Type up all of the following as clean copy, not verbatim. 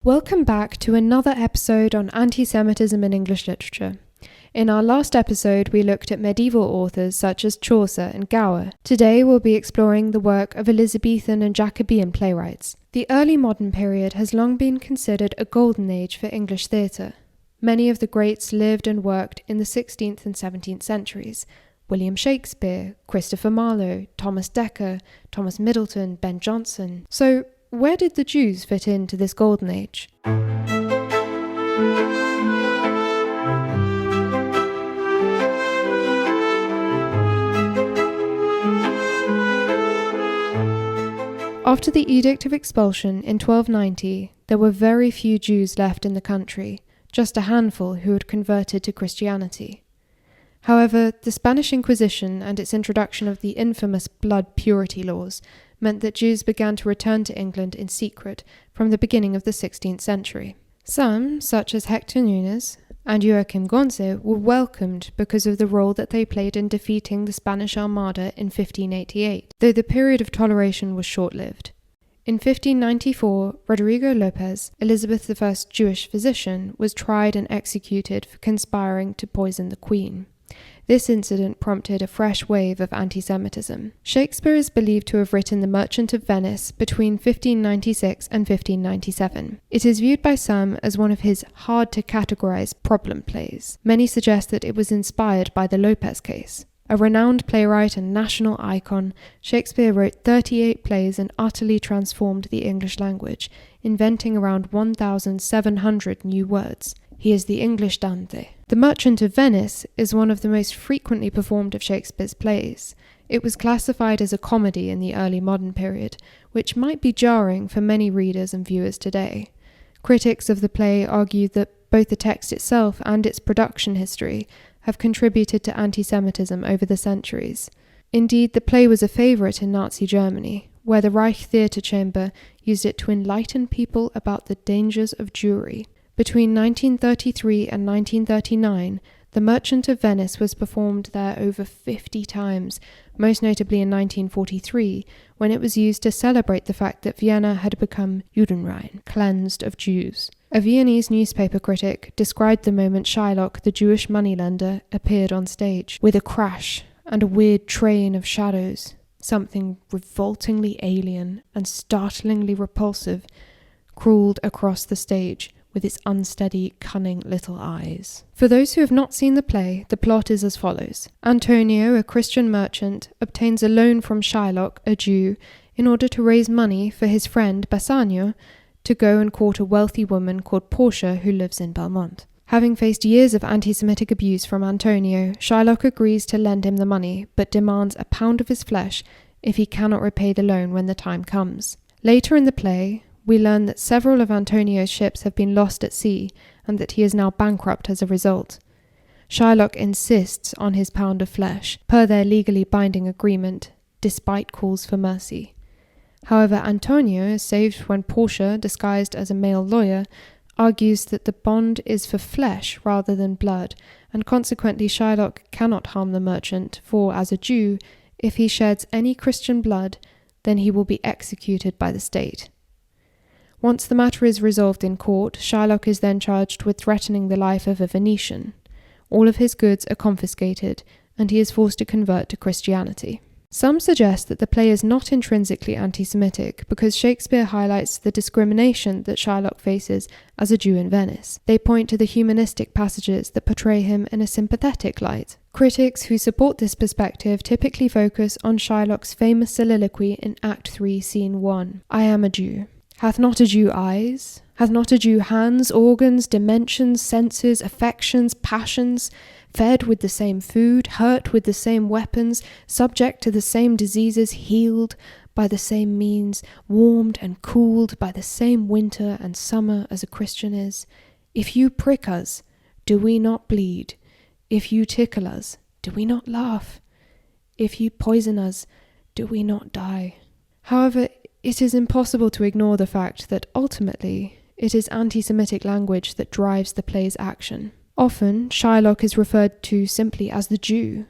Welcome back to another episode on anti-Semitism in English literature. In our last episode, we looked at medieval authors such as Chaucer and Gower. Today, we'll be exploring the work of Elizabethan and Jacobean playwrights. The early modern period has long been considered a golden age for English theatre. Many of the greats lived and worked in the 16th and 17th centuries. William Shakespeare, Christopher Marlowe, Thomas Dekker, Thomas Middleton, Ben Jonson. So, where did the Jews fit into this golden age? After the Edict of Expulsion in 1290, there were very few Jews left in the country, just a handful who had converted to Christianity. However, the Spanish Inquisition and its introduction of the infamous blood purity laws meant that Jews began to return to England in secret from the beginning of the 16th century. Some, such as Hector Nunes and Joachim Gonze, were welcomed because of the role that they played in defeating the Spanish Armada in 1588, though the period of toleration was short-lived. In 1594, Rodrigo Lopez, Elizabeth I's Jewish physician, was tried and executed for conspiring to poison the Queen. This incident prompted a fresh wave of anti-Semitism. Shakespeare is believed to have written The Merchant of Venice between 1596 and 1597. It is viewed by some as one of his hard-to-categorize problem plays. Many suggest that it was inspired by the Lopez case. A renowned playwright and national icon, Shakespeare wrote 38 plays and utterly transformed the English language, inventing around 1,700 new words. He is the English Dante. The Merchant of Venice is one of the most frequently performed of Shakespeare's plays. It was classified as a comedy in the early modern period, which might be jarring for many readers and viewers today. Critics of the play argue that both the text itself and its production history have contributed to anti-Semitism over the centuries. Indeed, the play was a favourite in Nazi Germany, where the Reich Theatre Chamber used it to enlighten people about the dangers of Jewry. Between 1933 and 1939, The Merchant of Venice was performed there over 50 times, most notably in 1943, when it was used to celebrate the fact that Vienna had become Judenrein, cleansed of Jews. A Viennese newspaper critic described the moment Shylock, the Jewish moneylender, appeared on stage. With a crash and a weird train of shadows, something revoltingly alien and startlingly repulsive crawled across the stage, with its unsteady, cunning little eyes. For those who have not seen the play, the plot is as follows. Antonio, a Christian merchant, obtains a loan from Shylock, a Jew, in order to raise money for his friend Bassanio to go and court a wealthy woman called Portia who lives in Belmont. Having faced years of anti-Semitic abuse from Antonio, Shylock agrees to lend him the money, but demands a pound of his flesh if he cannot repay the loan when the time comes. Later in the play, we learn that several of Antonio's ships have been lost at sea and that he is now bankrupt as a result. Shylock insists on his pound of flesh, per their legally binding agreement, despite calls for mercy. However, Antonio is saved when Portia, disguised as a male lawyer, argues that the bond is for flesh rather than blood, and consequently Shylock cannot harm the merchant, for as a Jew, if he sheds any Christian blood, then he will be executed by the state. Once the matter is resolved in court, Shylock is then charged with threatening the life of a Venetian. All of his goods are confiscated, and he is forced to convert to Christianity. Some suggest that the play is not intrinsically anti-Semitic because Shakespeare highlights the discrimination that Shylock faces as a Jew in Venice. They point to the humanistic passages that portray him in a sympathetic light. Critics who support this perspective typically focus on Shylock's famous soliloquy in Act 3, Scene 1, I am a Jew. Hath not a Jew eyes? Hath not a Jew hands, organs, dimensions, senses, affections, passions, fed with the same food, hurt with the same weapons, subject to the same diseases, healed by the same means, warmed and cooled by the same winter and summer as a Christian is? If you prick us, do we not bleed? If you tickle us, do we not laugh? If you poison us, do we not die? However, it is impossible to ignore the fact that ultimately it is anti-Semitic language that drives the play's action. Often, Shylock is referred to simply as the Jew,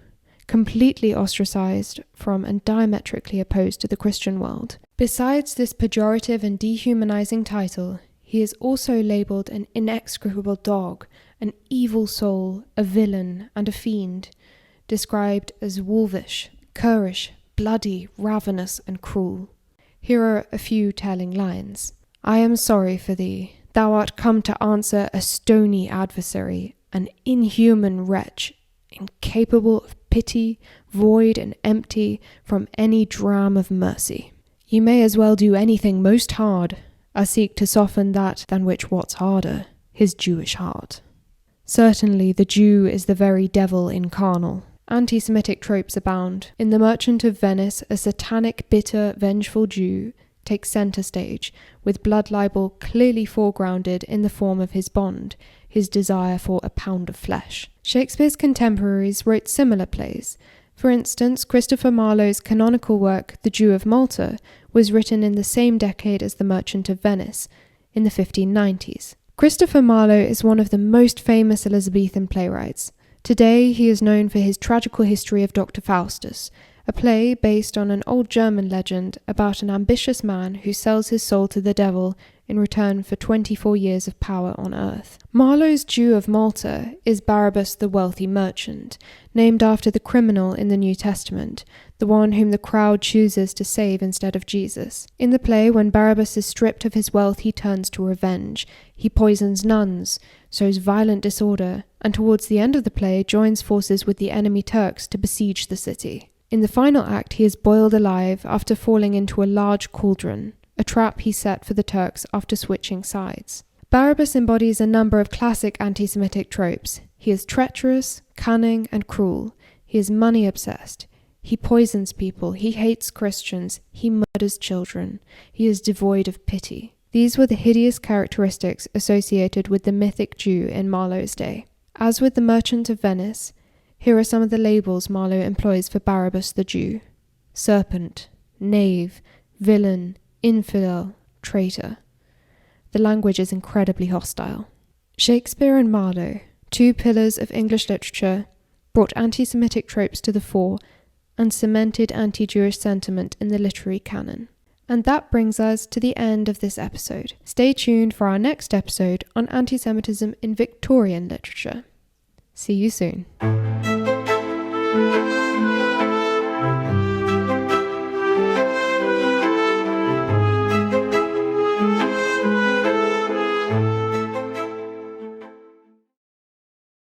completely ostracized from and diametrically opposed to the Christian world. Besides this pejorative and dehumanizing title, he is also labelled an inexcusable dog, an evil soul, a villain, and a fiend, described as wolvish, currish, bloody, ravenous, and cruel. Here are a few telling lines. I am sorry for thee. Thou art come to answer a stony adversary, an inhuman wretch, incapable of pity, void and empty from any dram of mercy. You may as well do anything most hard, as seek to soften that than which what's harder, his Jewish heart. Certainly the Jew is the very devil incarnal. Anti-Semitic tropes abound. In The Merchant of Venice, a satanic, bitter, vengeful Jew takes centre stage, with blood libel clearly foregrounded in the form of his bond, his desire for a pound of flesh. Shakespeare's contemporaries wrote similar plays. For instance, Christopher Marlowe's canonical work, The Jew of Malta, was written in the same decade as The Merchant of Venice, in the 1590s. Christopher Marlowe is one of the most famous Elizabethan playwrights. Today he is known for his tragical history of Dr. Faustus, a play based on an old German legend about an ambitious man who sells his soul to the devil in return for 24 years of power on earth. Marlowe's Jew of Malta is Barabbas the wealthy merchant, named after the criminal in the New Testament, the one whom the crowd chooses to save instead of Jesus. In the play, when Barabbas is stripped of his wealth, he turns to revenge. He poisons nuns, sows violent disorder, and towards the end of the play joins forces with the enemy Turks to besiege the city. In the final act, he is boiled alive after falling into a large cauldron, a trap he set for the Turks after switching sides. Barabbas embodies a number of classic anti-Semitic tropes. He is treacherous, cunning, and cruel. He is money-obsessed. He poisons people. He hates Christians. He murders children. He is devoid of pity. These were the hideous characteristics associated with the mythic Jew in Marlowe's day. As with The Merchant of Venice, here are some of the labels Marlowe employs for Barabbas the Jew: serpent, knave, villain, infidel, traitor. The language is incredibly hostile. Shakespeare and Marlowe, two pillars of English literature, brought anti-Semitic tropes to the fore and cemented anti-Jewish sentiment in the literary canon. And that brings us to the end of this episode. Stay tuned for our next episode on anti-Semitism in Victorian literature. See you soon.